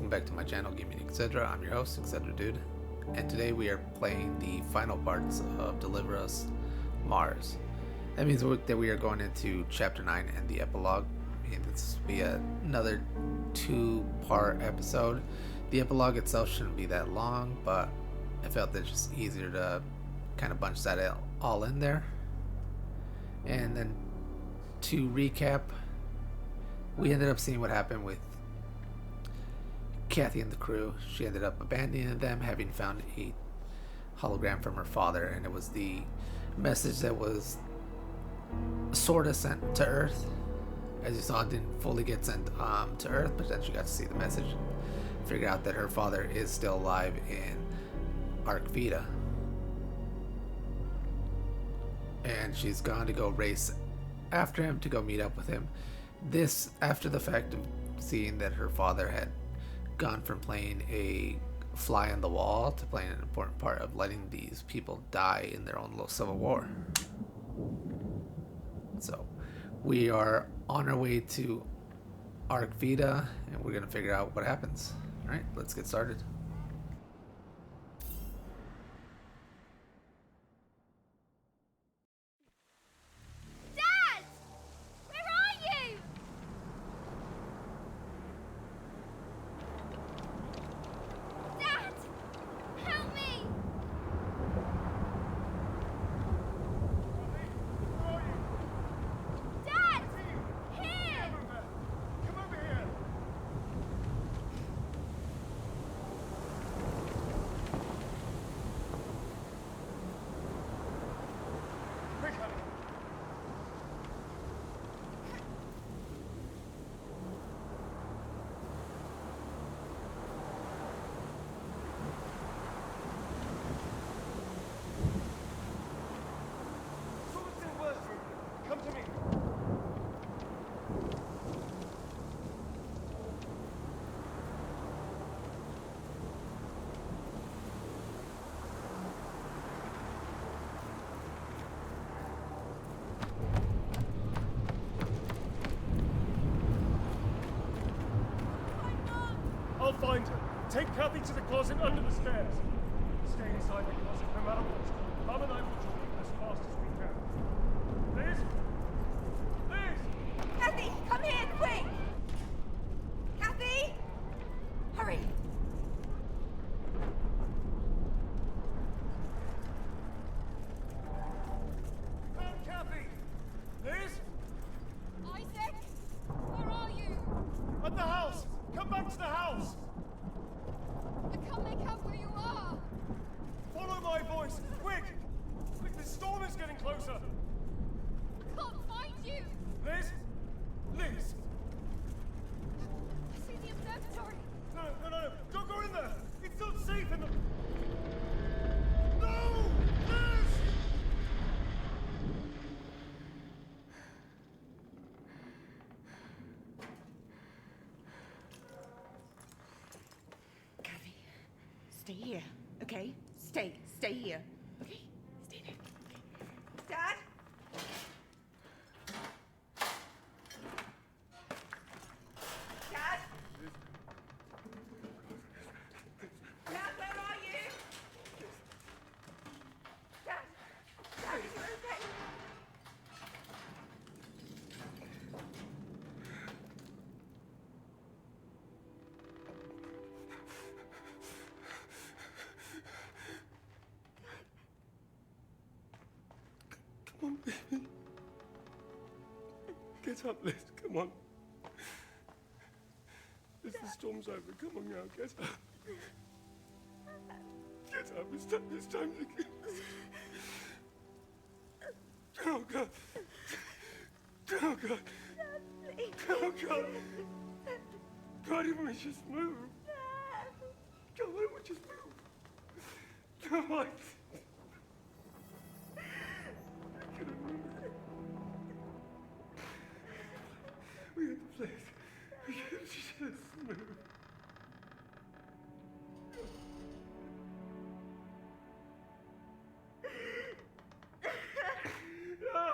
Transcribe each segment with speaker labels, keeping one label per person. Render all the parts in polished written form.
Speaker 1: welcome back to my channel, Gaming Etc. I'm your host, Etc. Dude, and today we are playing the final parts of Deliver Us Mars. That means that we are going into Chapter 9 and the Epilogue. This will be another two-part episode. The Epilogue itself shouldn't be that long, but I felt that it's just easier to kind of bunch that all in there. And then to recap, we ended up seeing what happened with Kathy and the crew. She ended up abandoning them, having found a hologram from her father, and it was the message that was sort of sent to Earth. As you saw, it didn't fully get sent to Earth, but then she got to see the message, figure out that her father is still alive in Vita, and she's gone to go race after him to go meet up with him. This after the fact of seeing that her father had gone from playing a fly on the wall to playing an important part of letting these people die in their own little civil war. So we are on our way to Vita, and we're gonna figure out what happens. All right, let's get started.
Speaker 2: I'll find her. Take Kathy to the closet under the stairs. Stay inside the closet no matter what. Mum and I will join you as fast as we can. Liz? Liz!
Speaker 3: Kathy, come here, quick! Kathy! Hurry!
Speaker 2: Found Kathy! Liz?
Speaker 3: Isaac, where are you?
Speaker 2: At the house! Come back to the house!
Speaker 3: I can't make out where you are.
Speaker 2: Follow my voice! Quick! Quick, the storm is getting closer!
Speaker 3: I can't find you.
Speaker 2: Liz? Liz!
Speaker 3: I see the observatory.
Speaker 2: No! Don't go in there! It's not safe in the... No! Liz!
Speaker 4: Kathy, stay here, okay? Stay here, okay? Stay there. Okay.
Speaker 3: Dad? Dad? Dad, where are you? Dad? Dad, are you okay?
Speaker 2: Come on, baby. Get up, Liz. Come on. Liz, the storm's over. Come on now. Get up. Get up. It's time to get... Oh, God. Oh, God. Oh, God. God, even we just move. God, why don't we just move? No, I couldn't move. We had the place. We could have just moved. No!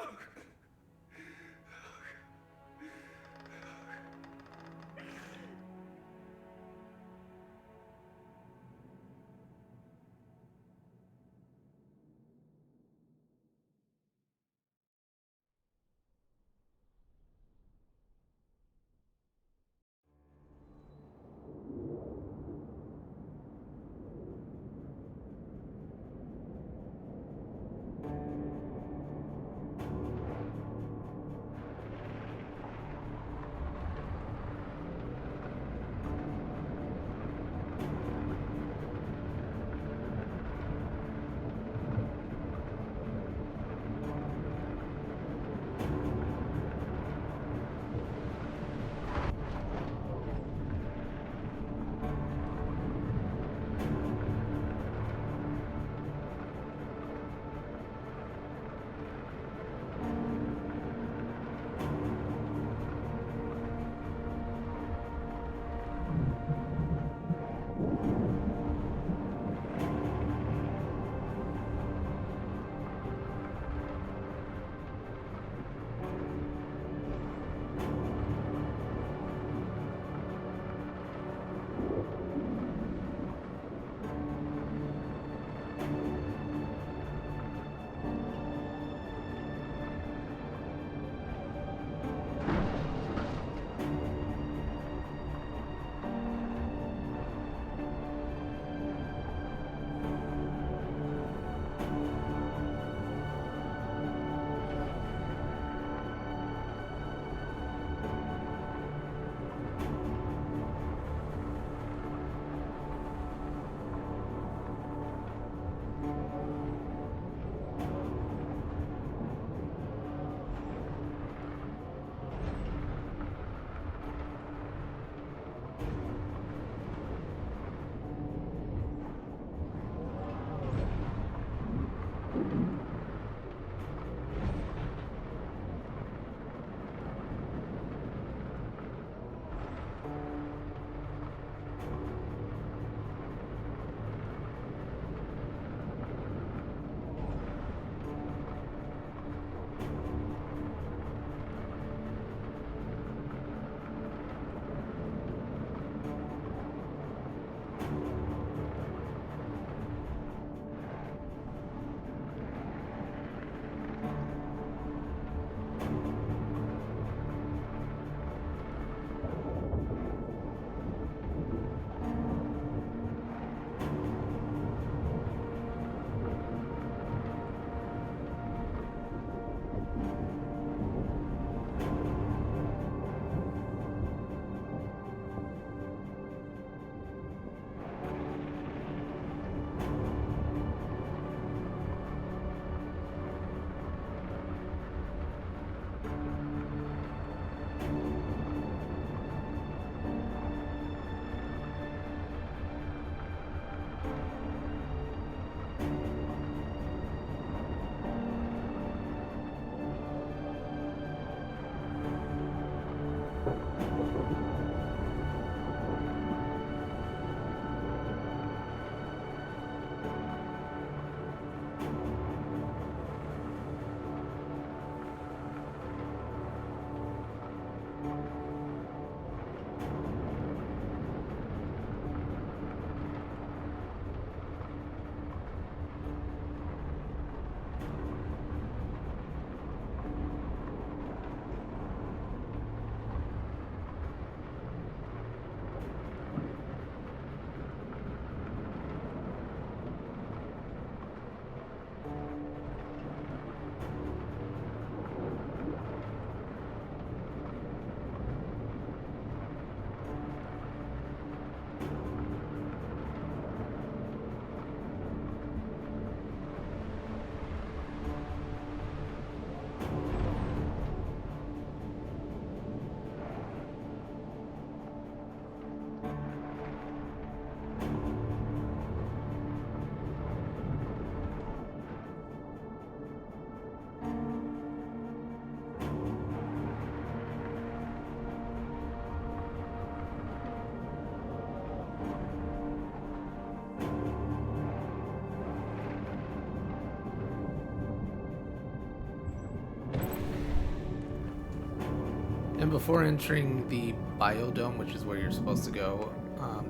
Speaker 1: And before entering the Biodome, which is where you're supposed to go,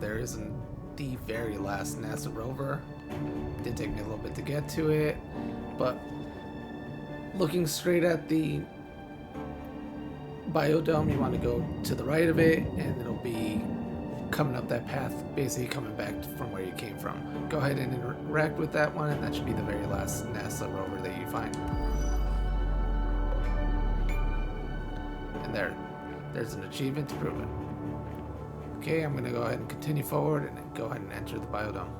Speaker 1: there isn't the very last NASA rover. It did take me a little bit to get to it, but looking straight at the Biodome, you want to go to the right of it, and it'll be coming up that path, basically coming back from where you came from. Go ahead and interact with that one, and that should be the very last NASA rover that you find. And there's an achievement to prove it. Okay, I'm going to go ahead and continue forward and go ahead and enter the Biodome.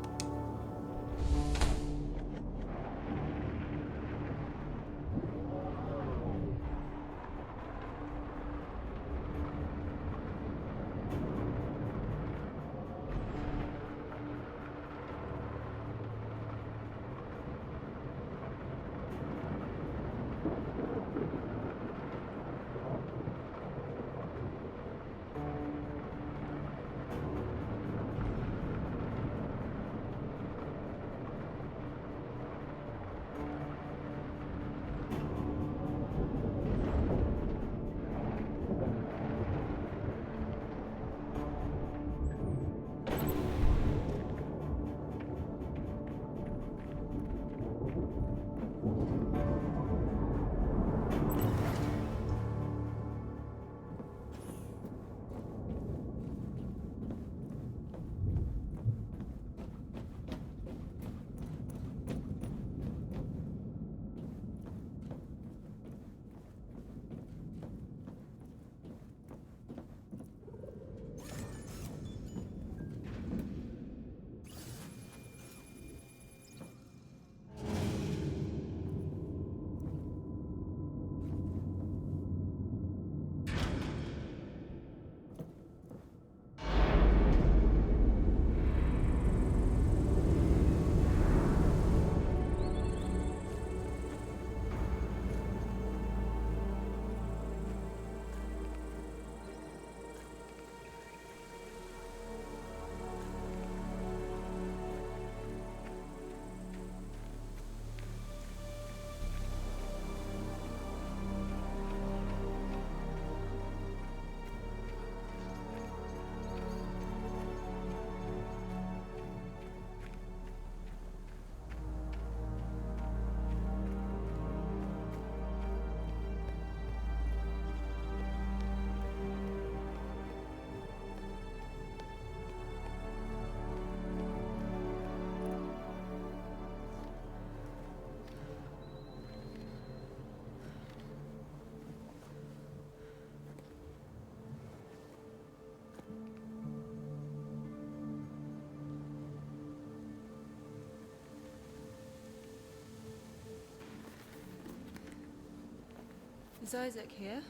Speaker 4: Is Isaac here?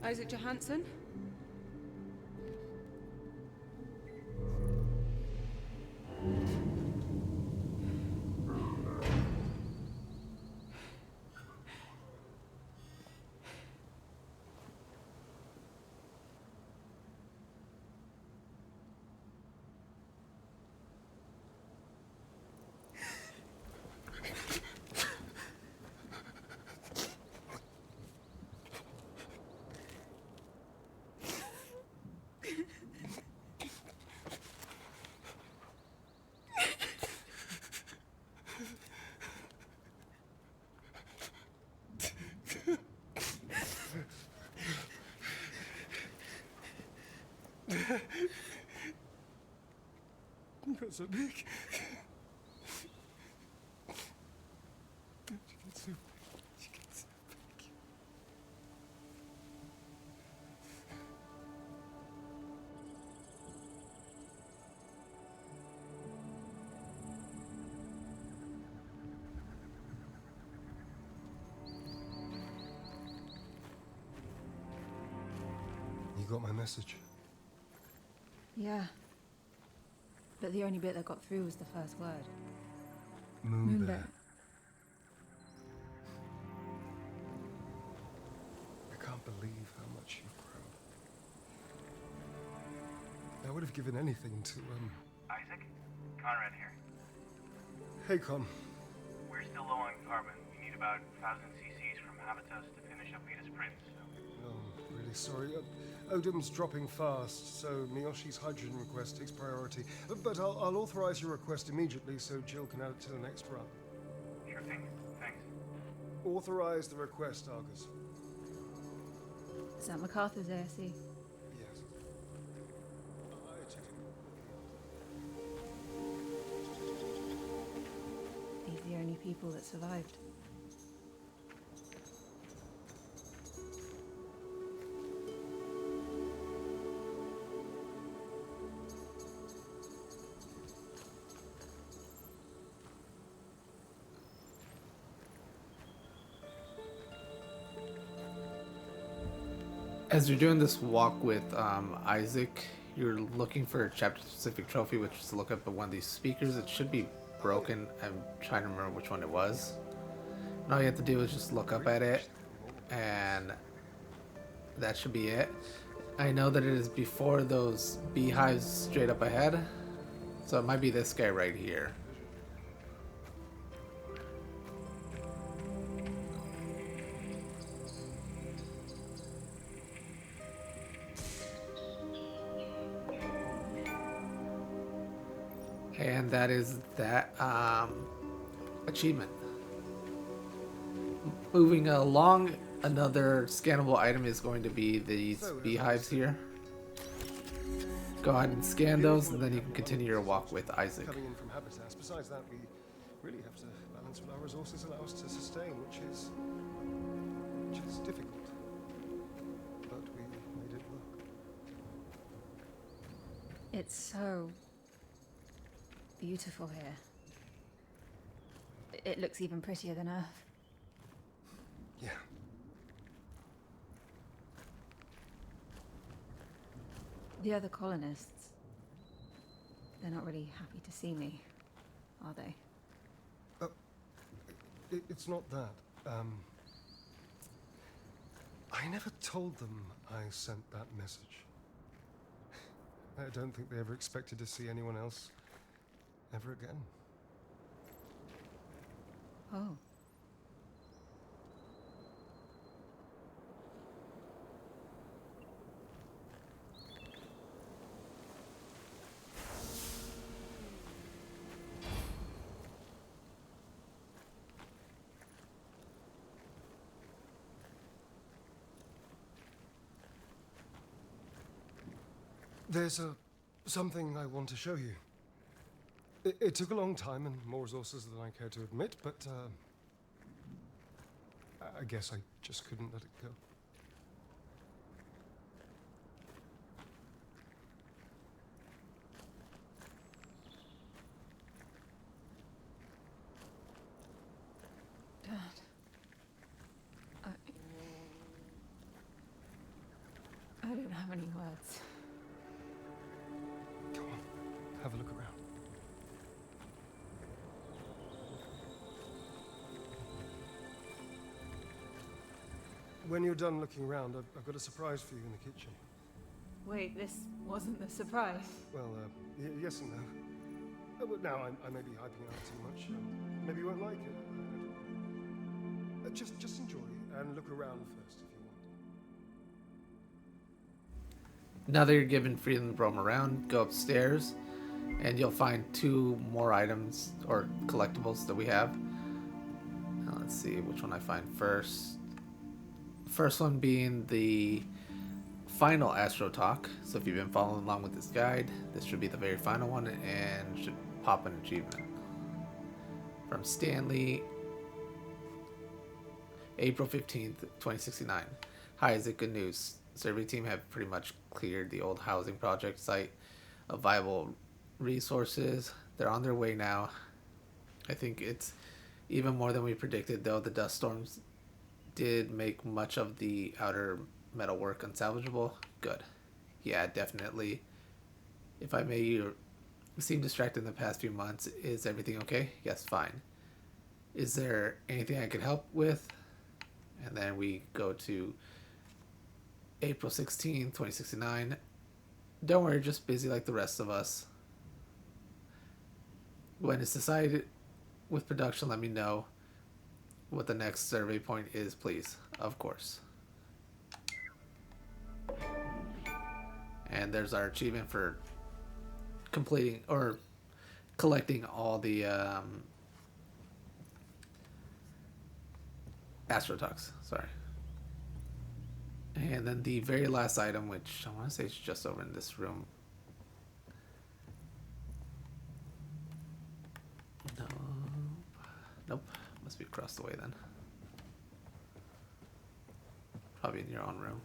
Speaker 4: Isaac Johansson?
Speaker 2: You're so big. You get so big. You get so big. You got my message?
Speaker 5: Yeah. But the only bit that got through was the first word.
Speaker 2: Moon bear. I can't believe how much you've grown. I would have given anything to,
Speaker 6: Isaac? Conrad here.
Speaker 2: Hey, Con.
Speaker 6: We're still low on carbon. We need about 1,000 cc's from Habitus to finish up Vita's print, so...
Speaker 2: Oh, really sorry. Odom's dropping fast, so Miyoshi's hydrogen request takes priority. But I'll authorize your request immediately so Jill can add it to the next run.
Speaker 6: Sure thing. Thanks.
Speaker 2: Authorize the request, Argus.
Speaker 5: Is that MacArthur's ASC?
Speaker 2: Yes. I took it.
Speaker 5: These are the only people that survived.
Speaker 1: As you're doing this walk with Isaac, you're looking for a chapter-specific trophy, which is to look up at one of these speakers. It should be broken. I'm trying to remember which one it was. And all you have to do is just look up at it, and that should be it. I know that it is before those beehives straight up ahead, so it might be this guy right here. And that is that achievement. Moving along, another scannable item is going to be these beehives here. Go ahead and scan those, and then you can continue your walk with Isaac.
Speaker 2: Coming in from Habitats. Besides that, we really have to balance what our resources allow us to sustain, which is difficult. But we made it work.
Speaker 5: It's so beautiful here. It looks even prettier than Earth.
Speaker 2: Yeah.
Speaker 5: The other colonists, they're not really happy to see me, are they?
Speaker 2: It's not that. I never told them I sent that message. I don't think they ever expected to see anyone else ever again.
Speaker 5: Oh.
Speaker 2: There's something I want to show you. It took a long time and more resources than I care to admit, but I guess I just couldn't let it go.
Speaker 5: Dad. I don't have any words.
Speaker 2: Come on, have a look around. When you're done looking around, I've got a surprise for you in the kitchen.
Speaker 5: Wait, this wasn't the surprise.
Speaker 2: Well, yes and no. But now I may be hyping it up too much. Maybe you won't like it. Just enjoy and look around first if you want.
Speaker 1: Now that you're given freedom to roam around, go upstairs, and you'll find 2 more items or collectibles that we have. Now let's see which one I find first. First one being the final AstroTalk. So if you've been following along with this guide, this should be the very final one and should pop an achievement. From Stanley, April 15th, 2069. Hi, is it good news? Survey team have pretty much cleared the old housing project site of viable resources. They're on their way now. I think it's even more than we predicted, though the dust storms did make much of the outer metal work unsalvageable. Good. Yeah, definitely. If I may, you seem distracted in the past few months. Is everything okay? Yes, fine. Is there anything I could help with? And then we go to April 16th, 2069. Don't worry, just busy like the rest of us. When it's decided with production, let me know what the next survey point is, please. Of course. And there's our achievement for completing or collecting all the AstroTalks. Sorry. And then the very last item, which I want to say is just over in this room. Nope. Must be across the way then. Probably in your own room.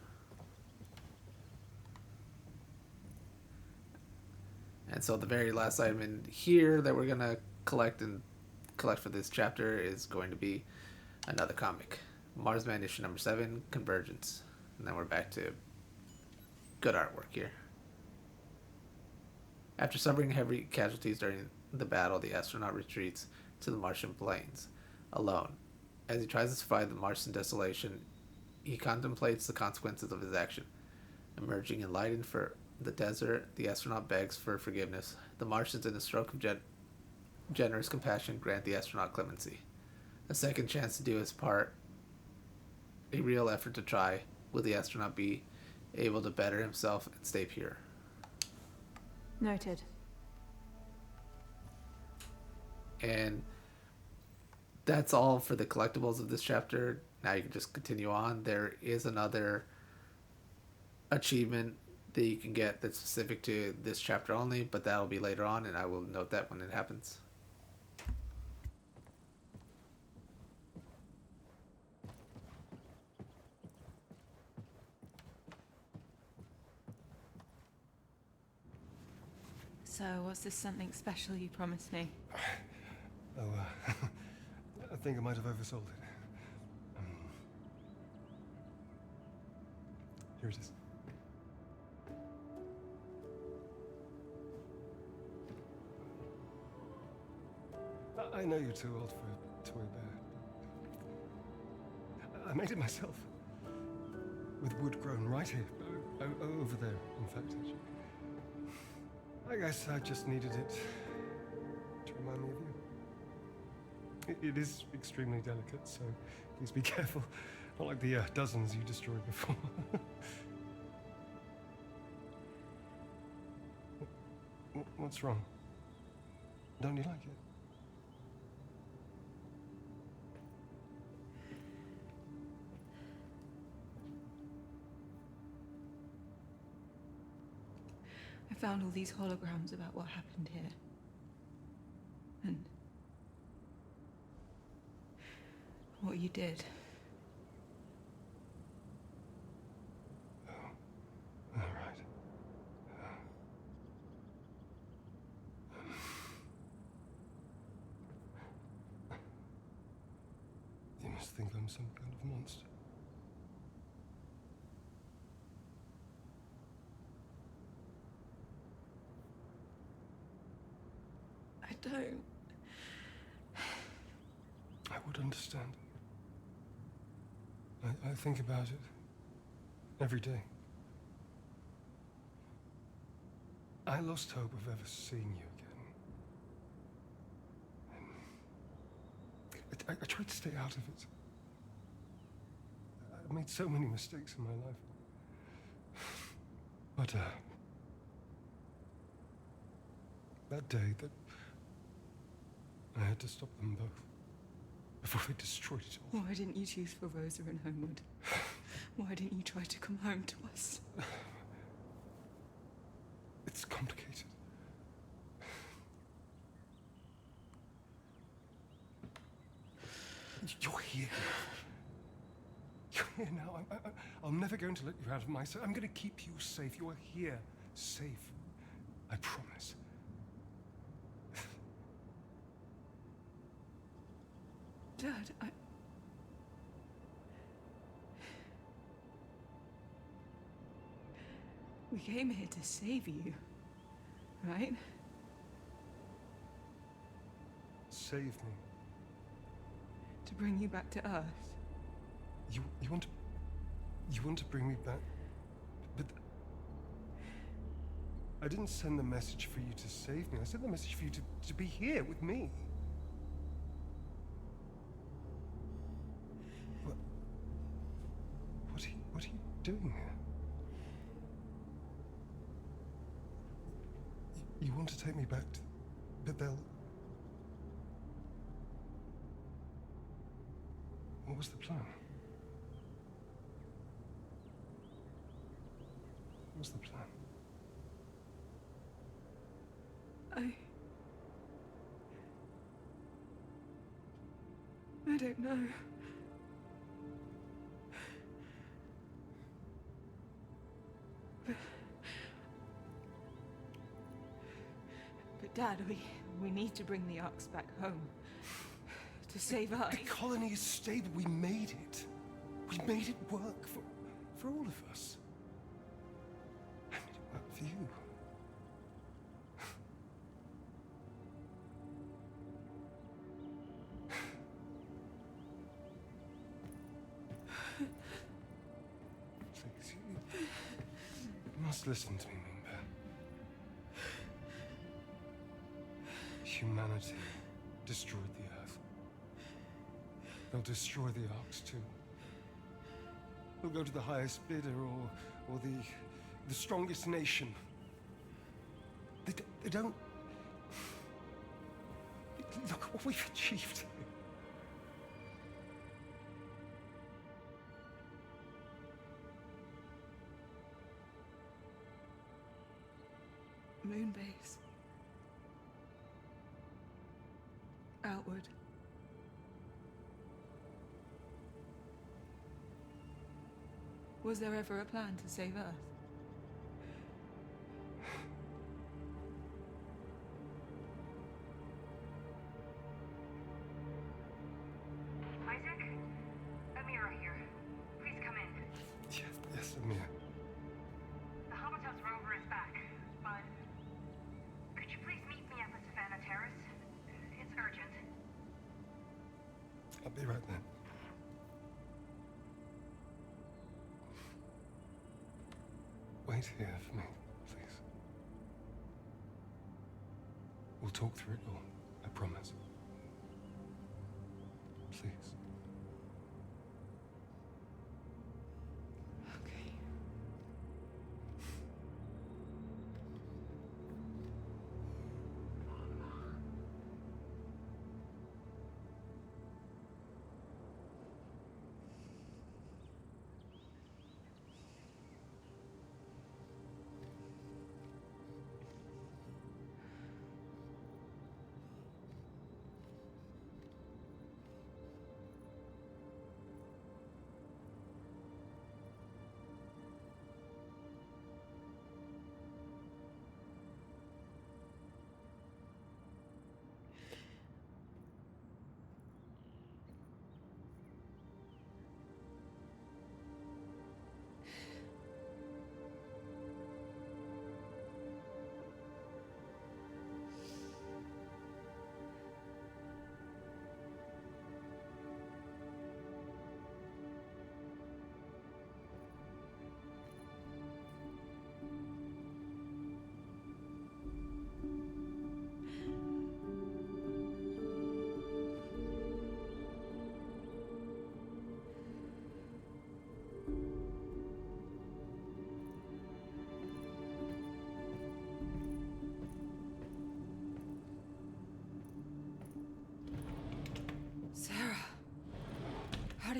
Speaker 1: And so the very last item in here that we're going to collect for this chapter is going to be another comic. MarsMan issue number 7, Convergence. And then we're back to good artwork here. After suffering heavy casualties during the battle, the astronaut retreats to the Martian plains alone. As he tries to survive the Martian desolation, he contemplates the consequences of his action. Emerging enlightened for the desert, the astronaut begs for forgiveness. The Martians, in a stroke of generous compassion, grant the astronaut clemency. A second chance to do his part, a real effort to try. Will the astronaut be able to better himself and stay pure?
Speaker 5: Noted.
Speaker 1: And that's all for the collectibles of this chapter. Now you can just continue on. There is another achievement that you can get that's specific to this chapter only, but that'll be later on, and I will note that when it happens.
Speaker 5: So, what's this something special you promised me?
Speaker 2: I think I might have oversold it. Here it is. I know you're too old for a toy bear. I made it myself. With wood grown right here. Over there, in fact. I guess I just needed it to remind me of you. It is extremely delicate, so please be careful. Not like the dozens you destroyed before. What's wrong? Don't you like it?
Speaker 5: I found all these holograms about what happened here. And what you did.
Speaker 2: All right. You must think I'm some kind of monster.
Speaker 5: I don't.
Speaker 2: I would understand. I think about it every day. I lost hope of ever seeing you again. I tried to stay out of it. I made so many mistakes in my life. But, that day that I had to stop them both before they destroyed it all.
Speaker 5: Why didn't you choose for Rosa and Homewood?
Speaker 2: Why didn't you try to come home to us? It's complicated. You're here. You're here now. I'm never going to let you out of my sight. I'm going to keep you safe. You are here, safe. I promise.
Speaker 7: Dad, we came here to save you, right?
Speaker 2: Save me.
Speaker 7: To bring you back to Earth.
Speaker 2: You want to bring me back? But I didn't send the message for you to save me. I sent the message for you to be here with me. What are you doing here? You want to take me back to... But they'll... What was the plan? What was the plan?
Speaker 7: I don't know. But Dad, we need to bring the Arks back home. To save us.
Speaker 2: The colony is stable. We made it. We made it work for all of us. I made it work for you. Please, you must listen to me, Moonbear. Humanity destroyed the Earth. They'll destroy the Arks too. They'll go to the highest bidder or the strongest nation. They don't... Look what we've achieved here.
Speaker 7: Moonbase. Outward. Was there ever a plan to save Earth?
Speaker 3: Isaac? Amira here. Please come in.
Speaker 2: Yes, Amir.
Speaker 3: The Habitat's Rover is back, but could you please meet me at the Savannah Terrace? It's urgent.
Speaker 2: I'll be right there. Wait here for me, please. We'll talk through it all, I promise. Please.
Speaker 7: Okay.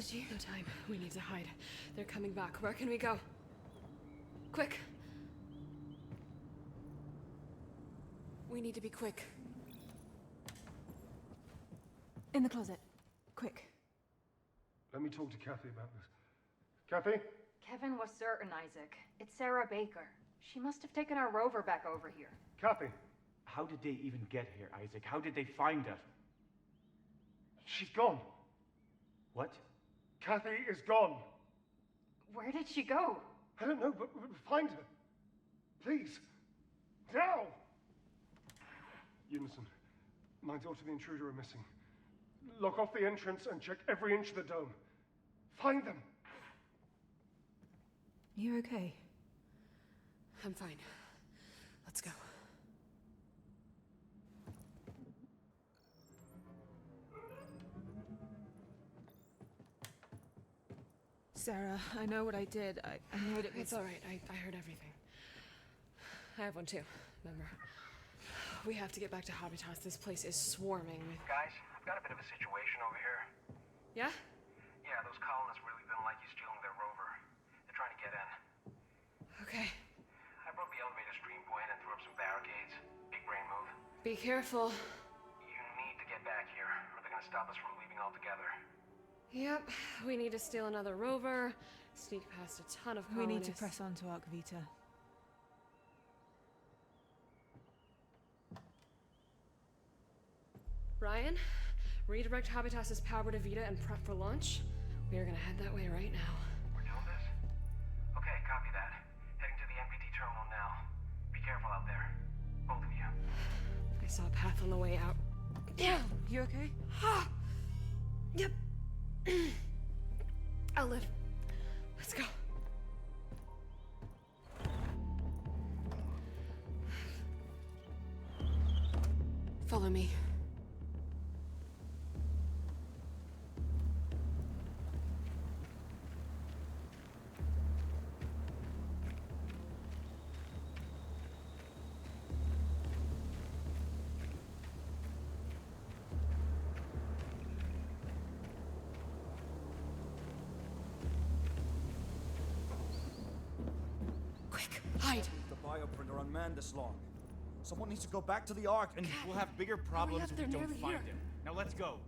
Speaker 7: strategy.
Speaker 8: No time. We need to hide. They're coming back. Where can we go? Quick. We need to be quick.
Speaker 5: In the closet. Quick.
Speaker 2: Let me talk to Kathy about this. Kathy?
Speaker 9: Kevin was certain, Isaac. It's Sarah Baker. She must have taken our Rover back over here.
Speaker 2: Kathy?
Speaker 10: How did they even get here, Isaac? How did they find it?
Speaker 2: She's gone.
Speaker 10: What?
Speaker 2: Kathy is gone.
Speaker 9: Where did she go?
Speaker 2: I don't know, but find her. Please. Now! Unison. My daughter and the intruder are missing. Lock off the entrance and check every inch of the dome. Find them.
Speaker 5: You okay?
Speaker 8: I'm fine. Let's go.
Speaker 7: Sarah, I know what I did. I know it was...
Speaker 8: It's all right. I heard everything. I have one too, remember? We have to get back to Habitas. This place is swarming with...
Speaker 6: Guys, I've got a bit of a situation over here.
Speaker 8: Yeah?
Speaker 6: Yeah, those colonists really didn't like you stealing their rover. They're trying to get in.
Speaker 8: Okay.
Speaker 6: I broke the elevator stream point and threw up some barricades. Big brain move.
Speaker 8: Be careful.
Speaker 6: You need to get back here, or they're gonna stop us from leaving altogether.
Speaker 8: Yep. We need to steal another rover, sneak past a ton of colonists.
Speaker 7: We need to press on to Arc Vita.
Speaker 8: Ryan, redirect Habitas's power to Vita and prep for launch. We are gonna head that way right now.
Speaker 6: We're doing this? Okay, copy that. Heading to the MPT terminal now. Be careful out there. Both of you.
Speaker 8: I saw a path on the way out. Yeah.
Speaker 7: You okay?
Speaker 8: Yep. I'll live. Let's go. Follow me. Hide.
Speaker 11: The bioprinter unmanned this long. Someone needs to go back to the Ark and we'll have bigger problems if we don't find him. Now let's go.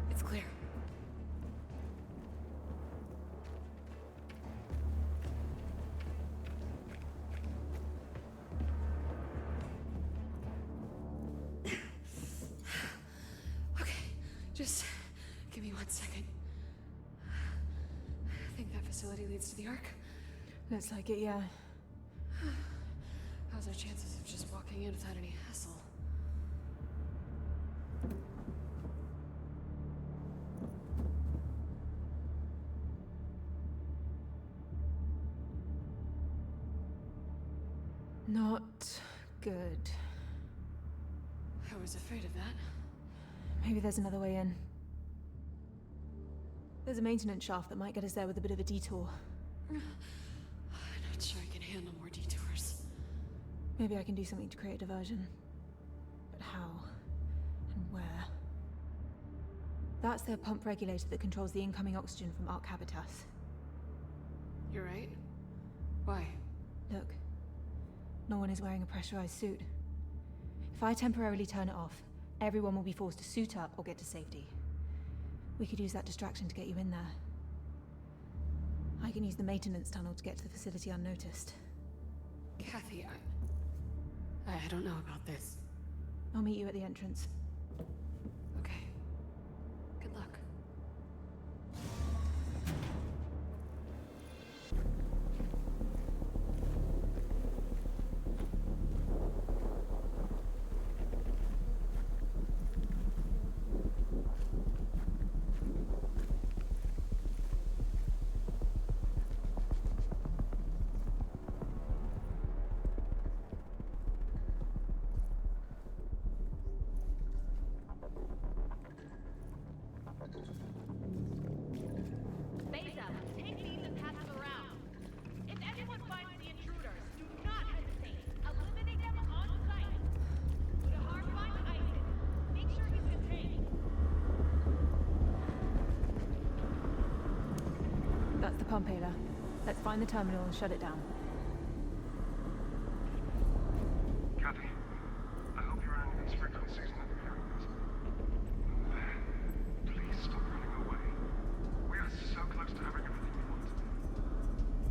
Speaker 8: It's clear. Just give me 1 second. I think that facility leads to the Ark.
Speaker 7: Looks like it, yeah.
Speaker 8: How's our chances of just walking in without any hassle?
Speaker 7: Not good.
Speaker 8: I was afraid of that.
Speaker 7: Maybe there's another way in. There's a maintenance shaft that might get us there with a bit of a detour.
Speaker 8: I'm not sure I can handle more detours.
Speaker 7: Maybe I can do something to create a diversion. But how? And where? That's their pump regulator that controls the incoming oxygen from Ark Habitas.
Speaker 8: You're right. Why?
Speaker 7: Look. No one is wearing a pressurized suit. If I temporarily turn it off, everyone will be forced to suit up or get to safety. We could use that distraction to get you in there. I can use the maintenance tunnel to get to the facility unnoticed.
Speaker 8: Kathy, I don't know about this.
Speaker 7: I'll meet you at the entrance.
Speaker 8: Okay. Good luck.
Speaker 3: Vita, take these and pass them around. If anyone finds the intruders, do
Speaker 7: That's the pump, Ayla. Let's find the terminal and shut it down.
Speaker 6: Kathy, I hope you're on these frequencies and that you're hearing this. Please stop running away. We are so close to having everything we want.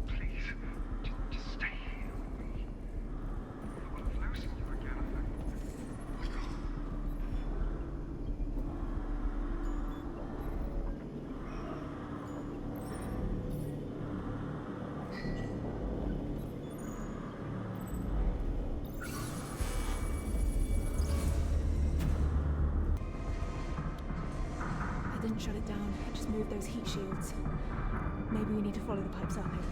Speaker 6: Please, just stay here with me. I will lose you again, I think.
Speaker 7: I didn't shut it down. I just moved those heat shields. Maybe we need to follow the pipes up, Ayla.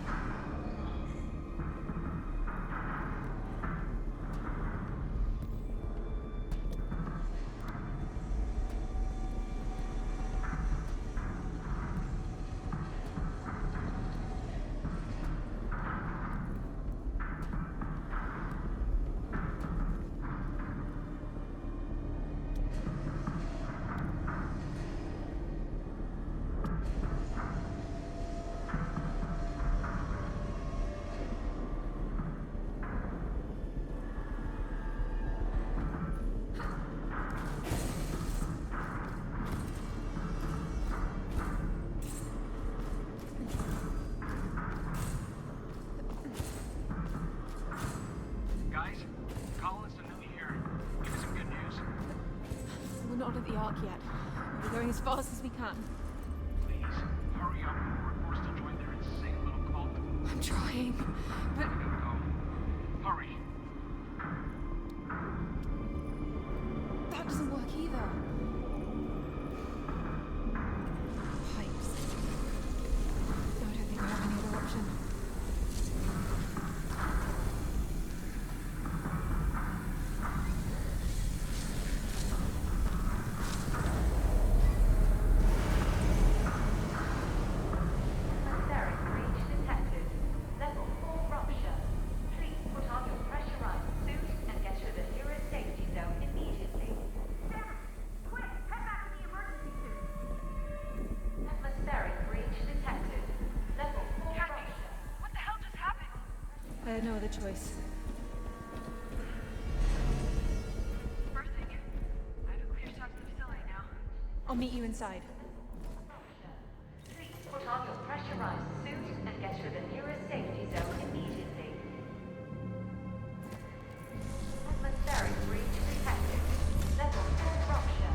Speaker 7: We're not at the Ark yet. We're going as fast as we can.
Speaker 6: Please, hurry up before we're forced to join their insane little cult.
Speaker 7: I'm trying, but...
Speaker 6: Go. Hurry.
Speaker 7: That doesn't work either. Pipes. No, I don't think we have any other option. I had no other choice.
Speaker 3: First thing, I have a clear shot to the facility now.
Speaker 7: I'll meet you inside.
Speaker 9: Please put on your pressurized suit and get to the nearest safety zone immediately. Atmospheric breach detected. Level 4 rupture.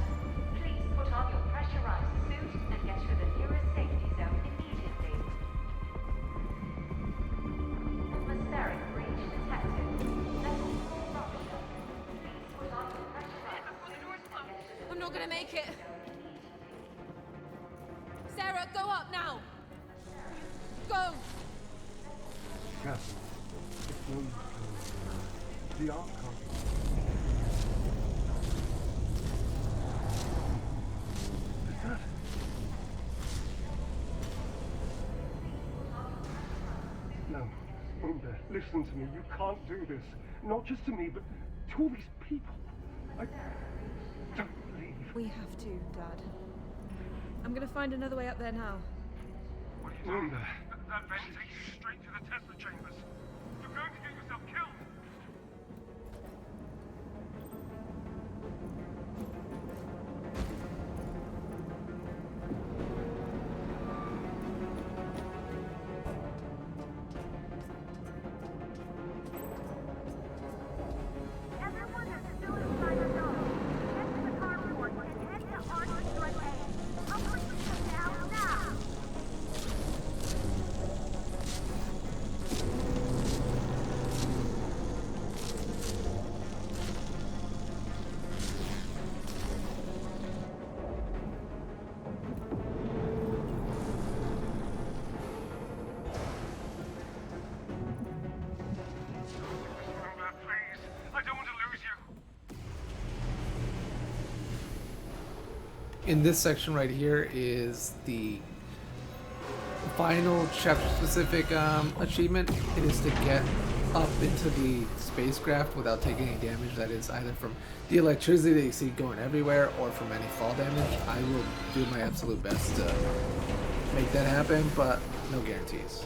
Speaker 9: Please put on your pressurized suit and get to the nearest safety zone immediately. Atmospheric breach detected. Level 4 rupture. Please put on your pressurized suit.
Speaker 7: I'm not gonna make it. Sarah, go up now. Go.
Speaker 2: Kathy, it's no use going. The Ark can't. Is that? No, Rover, listen to me. You can't do this. Not just to me, but to all these people. I don't believe.
Speaker 7: We have to, Dad. I'm gonna find another way up there now.
Speaker 6: What are you doing? That vent takes you straight to the Tesla chambers. You're going to get yourself killed.
Speaker 3: Everyone that's still inside the dome, get to the carport and head to Arch USA. I'll put you down now.
Speaker 6: Rover, please. I don't want to lose you.
Speaker 1: In this section right here is the final chapter-specific achievement. It is to get up into the spacecraft without taking any damage. That is either from the electricity that you see going everywhere or from any fall damage. I will do my absolute best to make that happen, but no guarantees.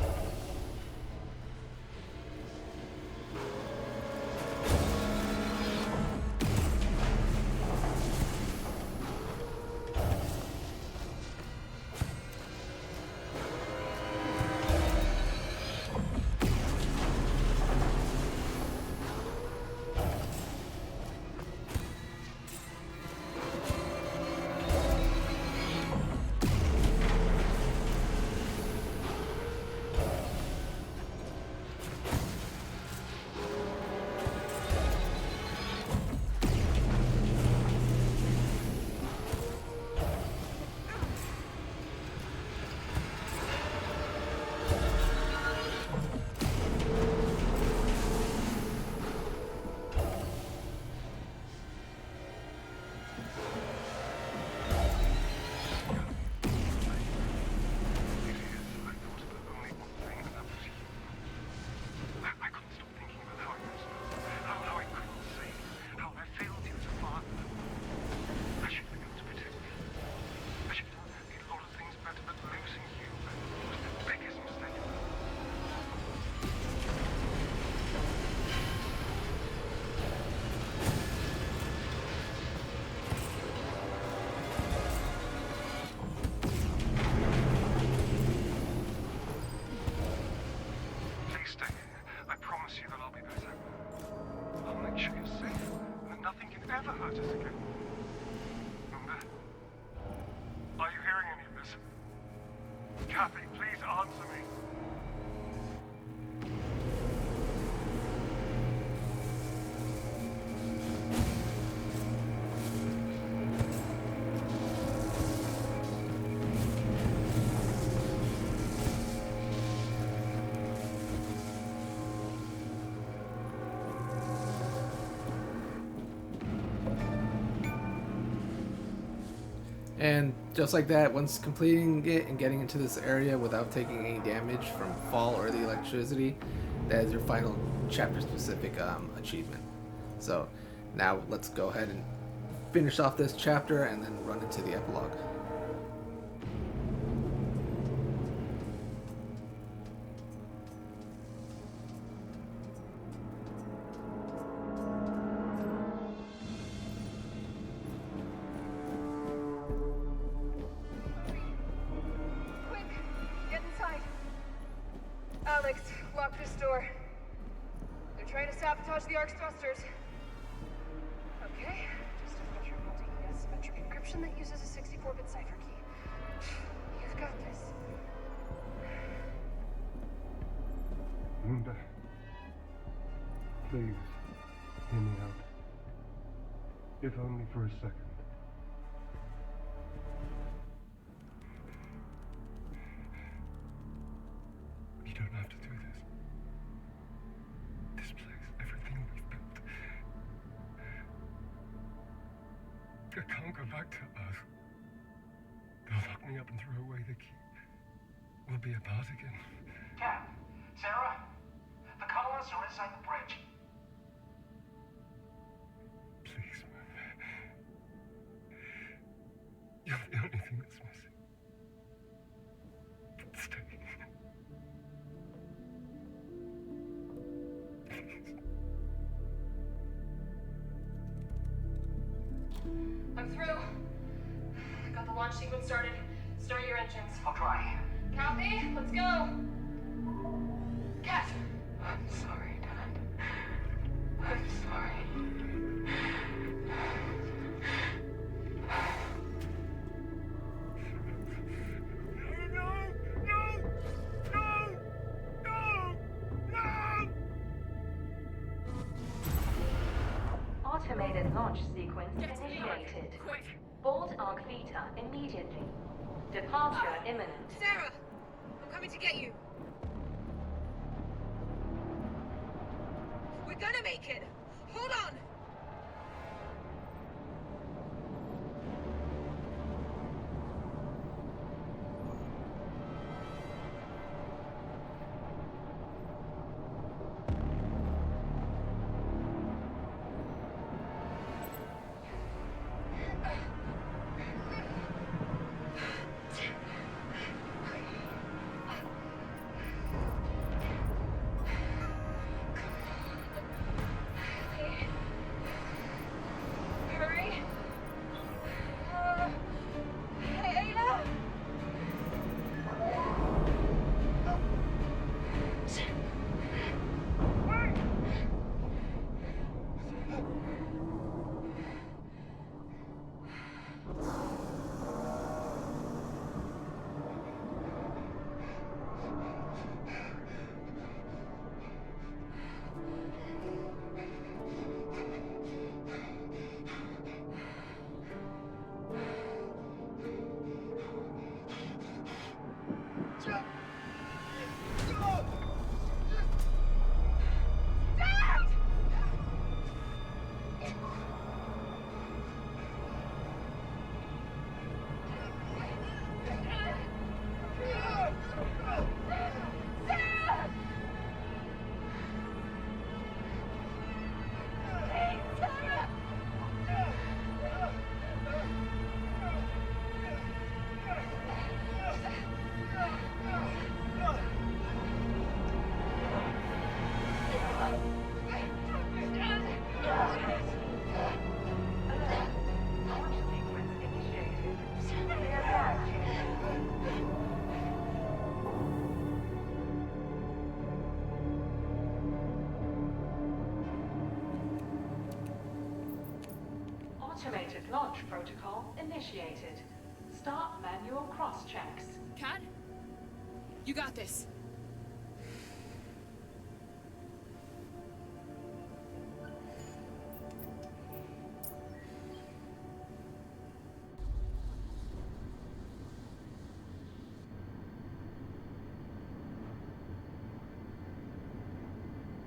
Speaker 1: And just like that, once completing it and getting into this area without taking any damage from fall or the electricity, that is your final chapter-specific achievement. So now let's go ahead and finish off this chapter and then run into the epilogue.
Speaker 12: Alex, lock this door. They're trying to sabotage the Ark's thrusters. Okay, just a filter multi asymmetric encryption that uses a 64-bit cipher key. You've got this.
Speaker 6: Linda, please, hear me out. If only for a second. You don't have to do this. This place, everything we've built. I can't go back to us. They'll lock me up and throw away the key. We'll be apart again.
Speaker 13: Cap, Sarah, the colonists are inside the bridge.
Speaker 6: Please, man. You're the only thing that's missing. Stay.
Speaker 12: I'm through. Got the launch sequence started. Start your engines.
Speaker 13: I'll try.
Speaker 12: Copy. Let's go. Cat.
Speaker 13: I'm sorry, Dad. I'm sorry.
Speaker 9: Automated launch sequence initiated. Board Arc Vita immediately. Departure imminent.
Speaker 12: Sarah, I'm coming to get you. We're gonna make it. Hold on.
Speaker 9: Automated launch protocol initiated. Start manual cross-checks.
Speaker 8: Kat? You got this.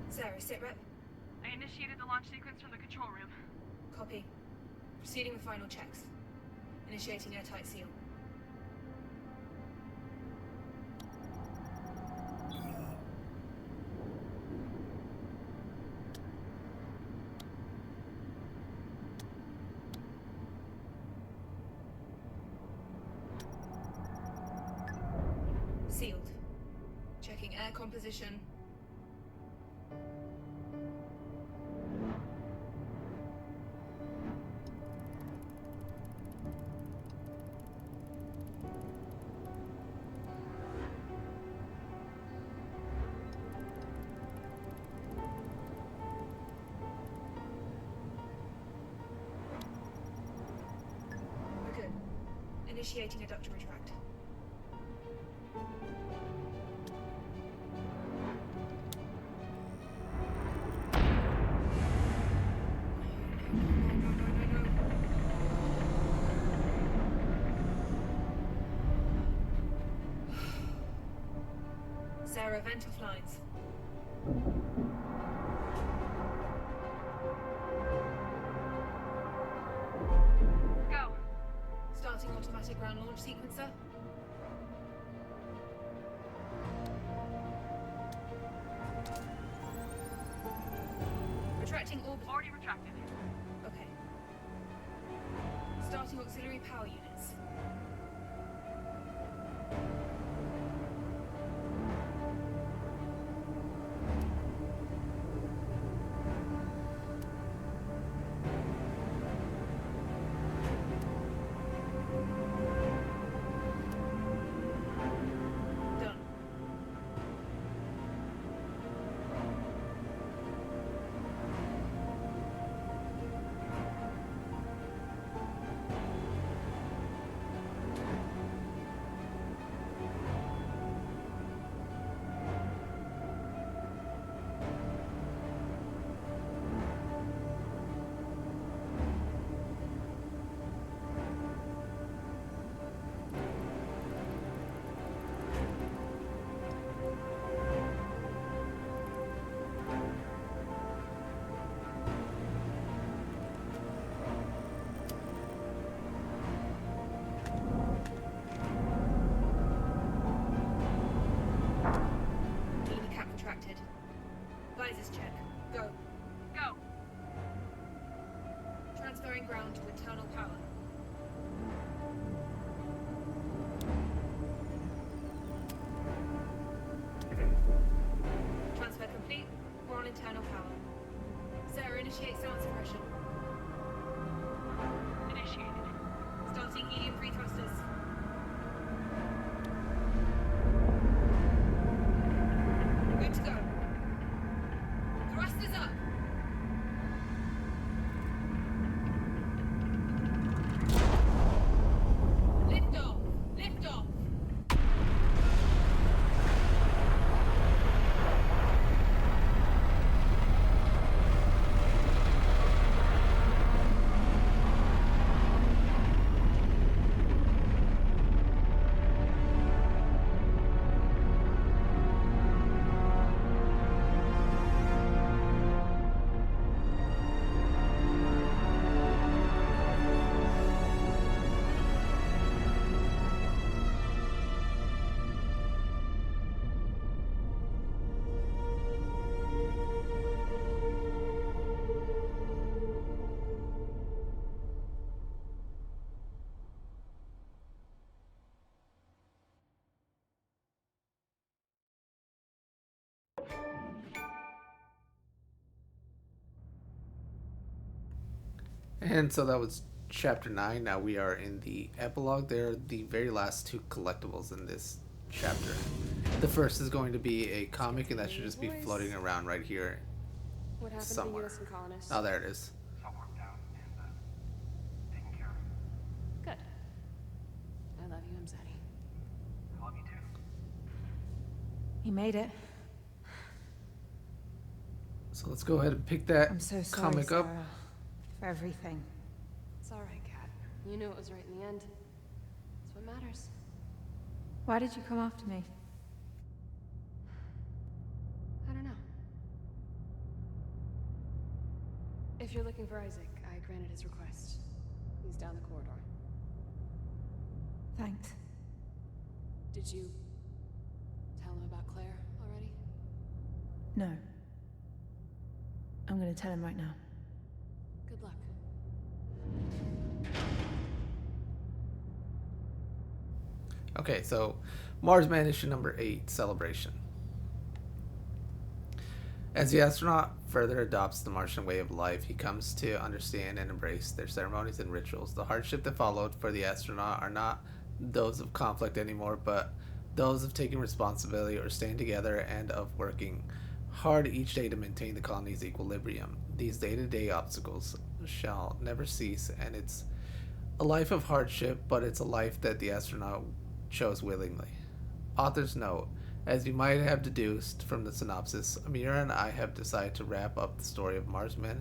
Speaker 7: Sarah, sit rep.
Speaker 12: I initiated the launch sequence from the control room.
Speaker 7: Copy. Proceeding with final checks. Initiating airtight seal. Sealed. Checking air composition. We're good. Initiating adductor retract. Sarah, vent off lines.
Speaker 12: Go.
Speaker 7: Starting automatic ground launch sequencer. Retracting orbit.
Speaker 12: Already retracted.
Speaker 7: Okay. Starting auxiliary power units. Done. Cap retracted. Visors check. Go.
Speaker 12: Go.
Speaker 7: Transferring ground to internal power. Transfer complete. We're on internal power. Sarah, initiate sound suppression.
Speaker 12: Initiated.
Speaker 7: Starting helium-free thrusters. Good to go. Thrusters up. Liftoff. Liftoff.
Speaker 1: And so that was chapter 9. Now we are in the epilogue. They're the very last two collectibles in this chapter. The first is going to be a comic, and that should just be floating around right here
Speaker 8: What happened
Speaker 1: somewhere.
Speaker 8: to the US and colonists?
Speaker 1: Oh, there it is.
Speaker 6: It's all worked out, and
Speaker 7: You made it.
Speaker 1: So let's go ahead and pick that
Speaker 7: I'm so sorry,
Speaker 1: comic up.
Speaker 7: Sarah, for everything.
Speaker 8: It's alright, Kat. You knew it was right in the end. That's what matters.
Speaker 7: Why did you come after me?
Speaker 8: I don't know. If you're looking for Isaac, I granted his request. He's down the corridor.
Speaker 7: Thanks.
Speaker 8: Did you tell him about Claire already?
Speaker 7: No. I'm gonna tell him right now.
Speaker 8: Good luck.
Speaker 1: Okay, so MarsMan issue number 8, Celebration. As the astronaut further adopts the Martian way of life, he comes to understand and embrace their ceremonies and rituals. The hardship that followed for the astronaut are not those of conflict anymore, but those of taking responsibility or staying together and of working hard each day to maintain the colony's equilibrium. These day-to-day obstacles shall never cease, and it's a life of hardship, but it's a life that the astronaut chose willingly. Author's note: as you might have deduced from the synopsis, Amira and I have decided to wrap up the story of MarsMan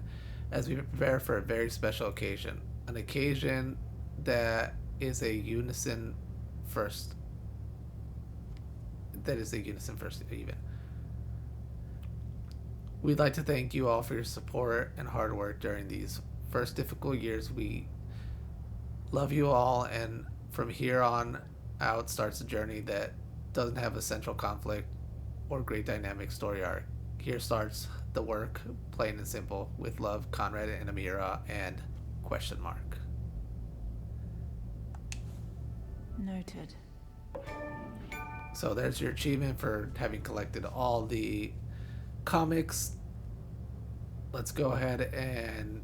Speaker 1: as we prepare for a very special occasion. An occasion that is a unison first even. We'd like to thank you all for your support and hard work during these first difficult years. We love you all, and from here on out starts a journey that doesn't have a central conflict or great dynamic story arc. Here starts the work, plain and simple, with love, Conrad and Amira, and question mark.
Speaker 7: Noted.
Speaker 1: So there's your achievement for having collected all the comics. Let's go ahead and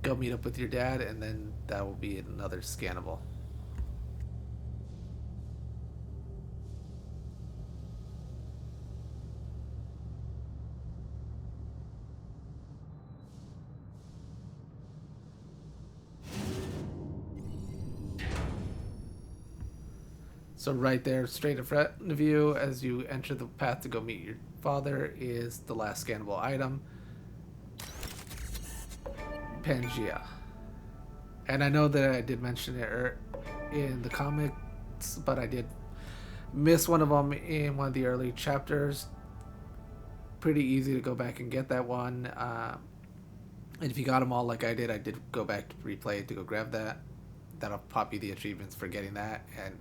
Speaker 1: go meet up with your dad, and then that will be another scannable. So right there, straight in front of you, as you enter the path to go meet your father, is the last scannable item, PANGEA. And I know that I did mention it in the comics, but I did miss one of them in one of the early chapters. Pretty easy to go back and get that one. And if you got them all like I did go back to replay it to go grab that. That'll pop you the achievements for getting that and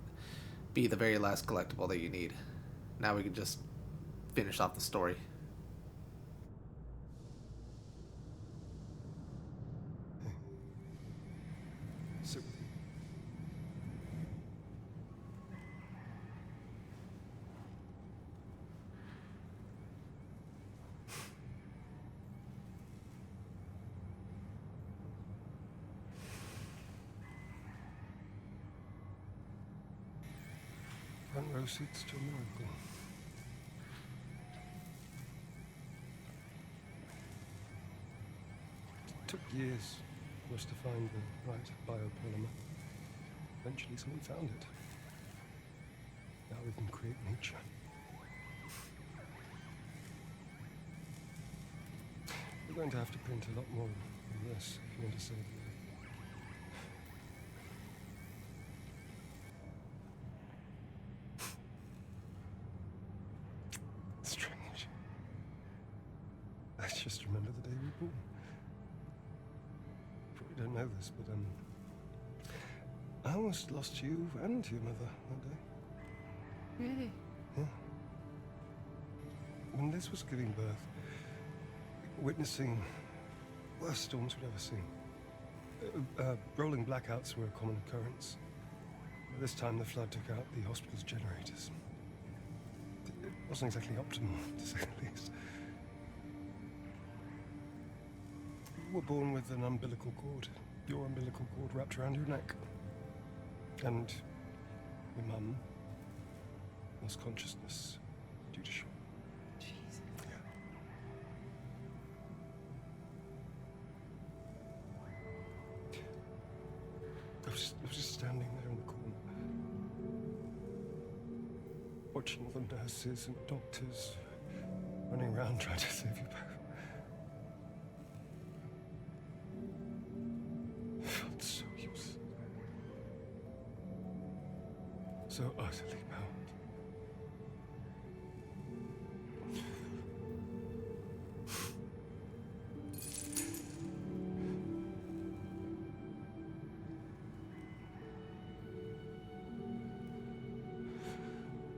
Speaker 1: be the very last collectible that you need. Now we can just finish off the story.
Speaker 2: Sit with me. Front row seats to a miracle. It took years for us to find the right biopolymer. Eventually someone found it. Now we can create nature. We're going to have to print a lot more than this if you want to save the Earth. Strange. I just remember the day we were born. Probably don't know this, but I almost lost you and your mother that day.
Speaker 8: Really?
Speaker 2: Yeah. When Liz was giving birth, witnessing worst storms we'd ever seen. Rolling blackouts were a common occurrence. This time the flood took out the hospital's generators. It wasn't exactly optimal, to say the least. You were born with an umbilical cord. Your umbilical cord wrapped around your neck. And your mum lost consciousness due to shock.
Speaker 8: Jeez.
Speaker 2: Yeah. I was just standing there in the corner, watching all the nurses and doctors running around trying to save you both. I felt so useless. So utterly bound.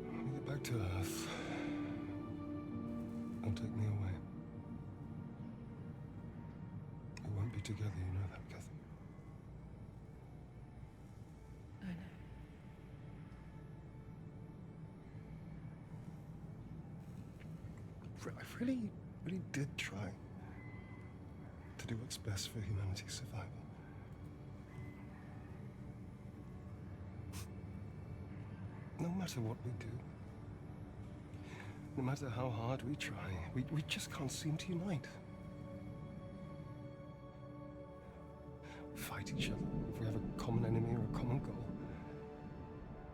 Speaker 2: When we get back to Earth, don't take me away. We won't be together, you know that, Kathy.
Speaker 7: I know.
Speaker 2: I really did try to do what's best for humanity's survival. No matter what we do, no matter how hard we try, we just can't seem to unite. We fight each other if we have a common enemy or a common goal.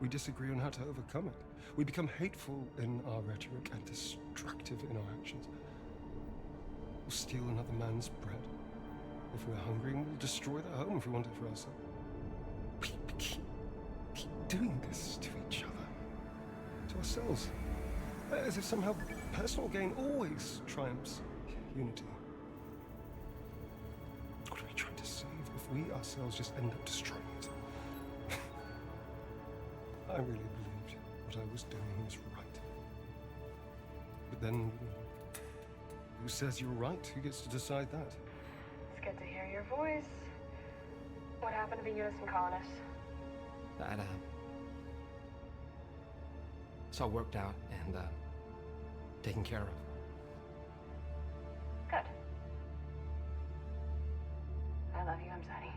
Speaker 2: We disagree on how to overcome it. We become hateful in our rhetoric and destructive in our actions. We'll steal another man's bread if we're hungry, and we'll destroy their home if we want it for ourselves. We keep doing this to each other, to ourselves, as if somehow personal gain always triumphs unity. What are we trying to save if we ourselves just end up destroying it? I really believed what I was doing was right. But then, who says you're right? Who gets to decide that?
Speaker 12: It's good to hear your voice. What happened to the Unison colonists?
Speaker 14: That, it's all worked out and, taken care of.
Speaker 12: Good. I love you, Amzadi.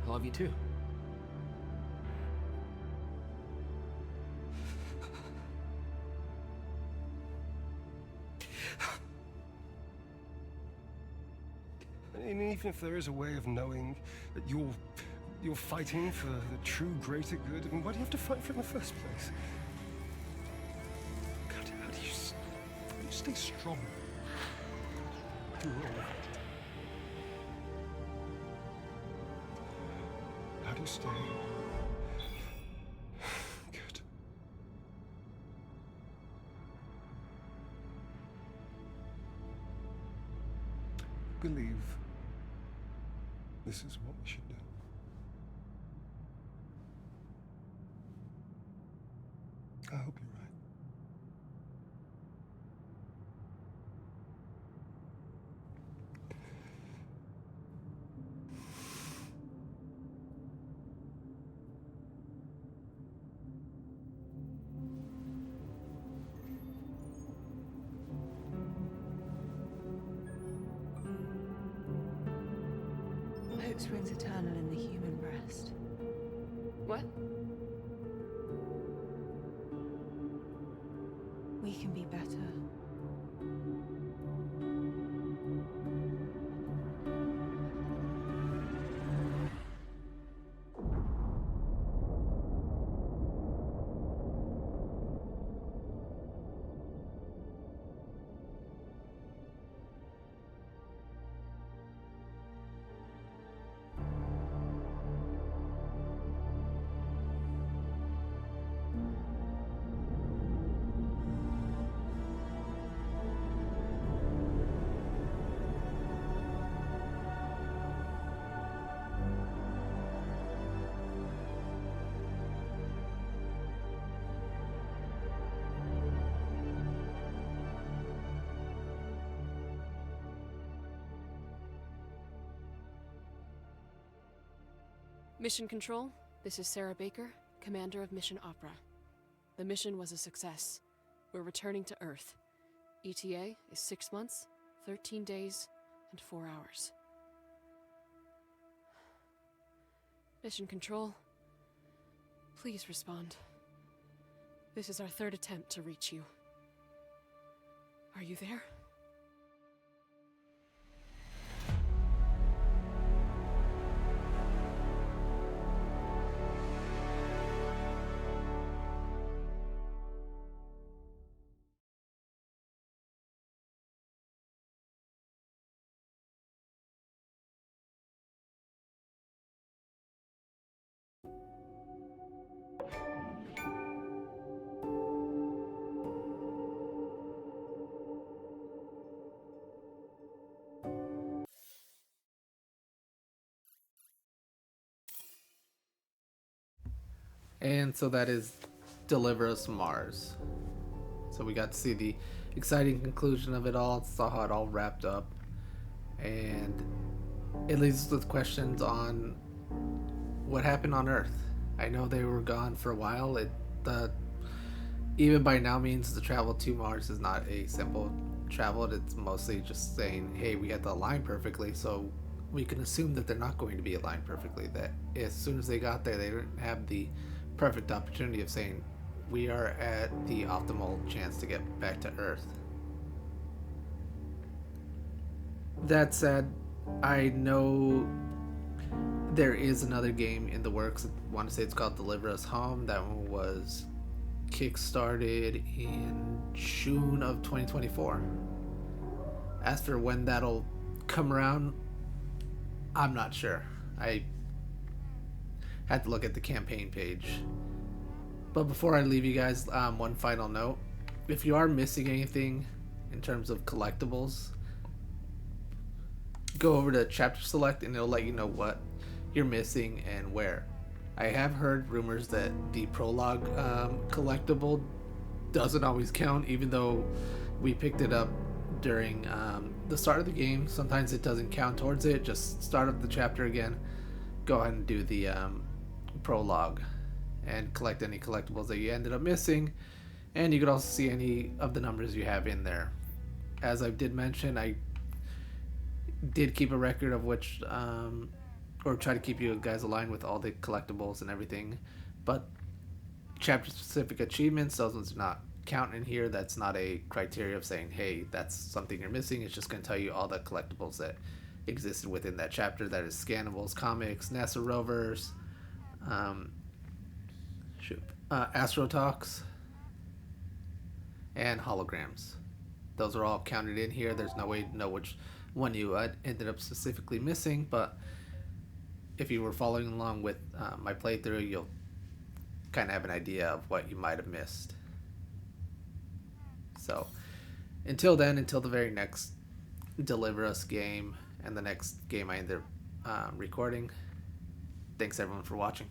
Speaker 14: I love you too.
Speaker 2: And even if there is a way of knowing that you're fighting for the true greater good, I mean, why do you have to fight for it in the first place? How do you stay strong through all of it? How do you stay good? Believe this is what we should do. I hope you're right.
Speaker 7: Hope springs eternal in the human breast.
Speaker 8: What?
Speaker 7: We can be better.
Speaker 8: Mission Control, this is Sarah Baker, Commander of Mission Opera. The mission was a success. We're returning to Earth. ETA is 6 months, 13 days, and 4 hours. Mission Control, please respond. This is our 3rd attempt to reach you. Are you there?
Speaker 1: And so that is Deliver Us Mars. So we got to see the exciting conclusion of it all, saw how it all wrapped up, and it leaves us with questions on what happened on Earth. I know they were gone for a while. Even by now means the travel to Mars is not a simple travel. It's mostly just saying, hey, we had to align perfectly, so we can assume that they're not going to be aligned perfectly. That as soon as they got there, they didn't have the perfect opportunity of saying, we are at the optimal chance to get back to Earth. That said, I know there is another game in the works. I want to say it's called Deliver Us Home. That one was kickstarted in June of 2024. As for when that'll come around, I'm not sure. I had to look at the campaign page. But before I leave you guys, one final note. If you are missing anything in terms of collectibles, go over to Chapter Select and it'll let you know what you're missing and where. I have heard rumors that the prologue collectible doesn't always count, even though we picked it up during the start of the game. Sometimes it doesn't count towards it. Just start up the chapter again, go ahead and do the prologue and collect any collectibles that you ended up missing, and you could also see any of the numbers you have in there. As I did mention, I did keep a record of which or try to keep you guys aligned with all the collectibles and everything, but chapter specific achievements, those ones do not count in here. That's not a criteria of saying, hey, that's something you're missing. It's just going to tell you all the collectibles that existed within that chapter. That is scannables, comics, NASA rovers, AstroTalks, and holograms. Those are all counted in here. There's no way to know which one you ended up specifically missing, but if you were following along with my playthrough, you'll kind of have an idea of what you might have missed. So until then, until the very next Deliver Us game and the next game I end up recording, thanks everyone for watching.